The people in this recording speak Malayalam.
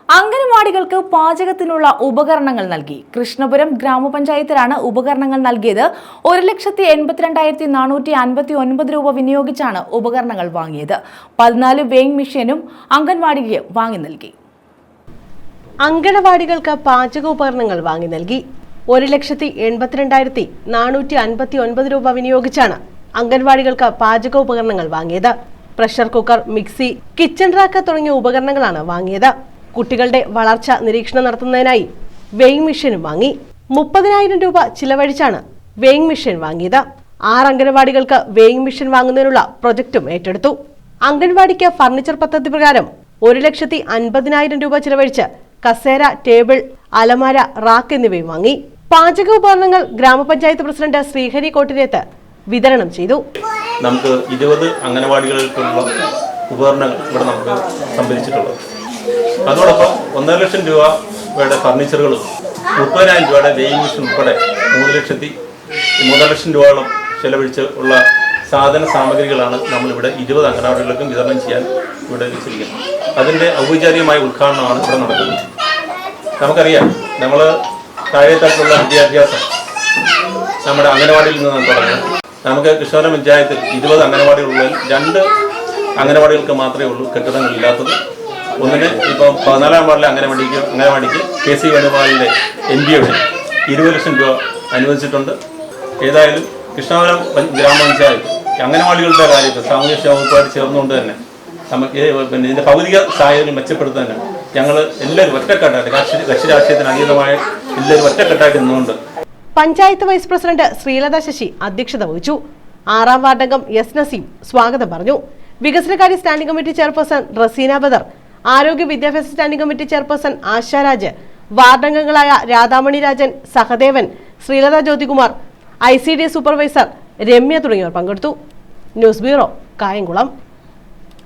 അംഗനവാടികൾക്ക് പാചകത്തിനുള്ള ഉപകരണങ്ങൾ നൽകി. കൃഷ്ണപുരം ഗ്രാമപഞ്ചായത്തിലാണ് ഉപകരണങ്ങൾ നൽകിയത്. 1,82,459 രൂപ വിനിയോഗിച്ചാണ് ഉപകരണങ്ങൾ വാങ്ങിയത്. 14 വെയിങ് മെഷീനും അംഗൻവാടിക്ക് വാങ്ങി നൽകി. അംഗനവാടികൾക്ക് പാചക ഉപകരണങ്ങൾ വാങ്ങി നൽകി. 1,82,459 രൂപ വിനിയോഗിച്ചാണ് അംഗൻവാടികൾക്ക് പാചക ഉപകരണങ്ങൾ വാങ്ങിയത്. Pressure cooker, mixie, kitchen rack തുടങ്ങിയ ഉപകരണങ്ങളാണ് വാങ്ങിയത്. കുട്ടികളുടെ വളർച്ച നിരീക്ഷണം നടത്തുന്നതിനായി വെയിങ് മെഷീനും വാങ്ങി. 30,000 രൂപ ചിലവഴിച്ചാണ് വെയിങ് മെഷീൻ വാങ്ങിയത്. 6 അംഗൻവാടികൾക്ക് വെയിങ് മെഷീൻ വാങ്ങുന്നതിനുള്ള പ്രൊജക്ടും ഏറ്റെടുത്തു. അംഗൻവാടിക്ക് ഫർണിച്ചർ പദ്ധതി പ്രകാരം 1,50,000 രൂപ ചിലവഴിച്ച് കസേര, ടേബിൾ, അലമാര, റാക്ക് എന്നിവയും വാങ്ങി. പാചക ഉപകരണങ്ങൾ ഗ്രാമപഞ്ചായത്ത് പ്രസിഡന്റ് ശ്രീഹരി കോട്ടിരേത്ത് വിതരണം ചെയ്തു. നമുക്ക് 20 അംഗനവാടികൾക്കുള്ള ഉപകരണങ്ങൾ ഇവിടെ നമുക്ക് സംഭരിച്ചിട്ടുള്ളത്. അതോടൊപ്പം 1.5 ലക്ഷം രൂപയുടെ ഫർണിച്ചറുകളും 30,000 രൂപയുടെ വെയിങ് മെഷീൻ ഉൾപ്പെടെ 3 ലക്ഷം രൂപയോളം ചെലവഴിച്ച് ഉള്ള സാധന സാമഗ്രികളാണ് നമ്മളിവിടെ 20 അംഗനവാടികൾക്കും വിതരണം ചെയ്യാൻ ഇവിടെ വെച്ചിരിക്കുന്നത്. അതിൻ്റെ ഔപചാരികമായ ഉദ്ഘാടനമാണ് ഇവിടെ നടക്കുന്നത്. നമുക്കറിയാം, നമ്മൾ താഴെത്തട്ടിലുള്ള വിദ്യാഭ്യാസം നമ്മുടെ അംഗനവാടിയിൽ നിന്ന് തുടങ്ങുന്നത്. നമുക്ക് കൃഷ്ണപുരം പഞ്ചായത്തിൽ 20 അംഗനവാടികളുള്ളതിൽ 2 അംഗനവാടികൾക്ക് മാത്രമേ ഉള്ളൂ കെട്ടിടങ്ങളില്ലാത്തത്. ഒന്നിന് ഇപ്പോൾ 14-ാം വാർഡിലെ അംഗനവാടിക്ക് KC വേണുഗോപാലിൻ്റെ MPയുടെ 20 ലക്ഷം രൂപ അനുവദിച്ചിട്ടുണ്ട്. ഏതായാലും കൃഷ്ണപുരം ഗ്രാമപഞ്ചായത്ത് അംഗനവാടികളുടെ കാര്യത്തിൽ സാമൂഹ്യക്ഷേമ വകുപ്പുമായിട്ട് ചേർന്നുകൊണ്ട് തന്നെ നമുക്ക് ഇതിൻ്റെ ഭൗതിക സാഹചര്യം മെച്ചപ്പെടുത്താൻ ഞങ്ങൾ എല്ലാവരും ഒറ്റക്കെട്ടായിട്ട് കക്ഷി രാഷ്ട്രീയത്തിന് അതീതമായ എല്ലാവരും ഒറ്റക്കെട്ടായിട്ട് നിന്നുകൊണ്ട്. പഞ്ചായത്ത് വൈസ് പ്രസിഡന്റ് ശ്രീലത ശശി അധ്യക്ഷത വഹിച്ചു. 6-ാം വാർഡംഗം S നസീം സ്വാഗതം പറഞ്ഞു. വികസനകാര്യ standing committee chairperson Raseena Badar, ആരോഗ്യ വിദ്യാഭ്യാസ സ്റ്റാൻഡിംഗ് കമ്മിറ്റി ചെയർപേഴ്സൺ ആശാരാജ്, വാർഡംഗങ്ങളായ രാധാമണി രാജൻ, സഹദേവൻ, ശ്രീലത ജ്യോതികുമാർ, ICD സൂപ്പർവൈസർ രമ്യ തുടങ്ങിയവർ പങ്കെടുത്തു. News bureau, Kayamkulam.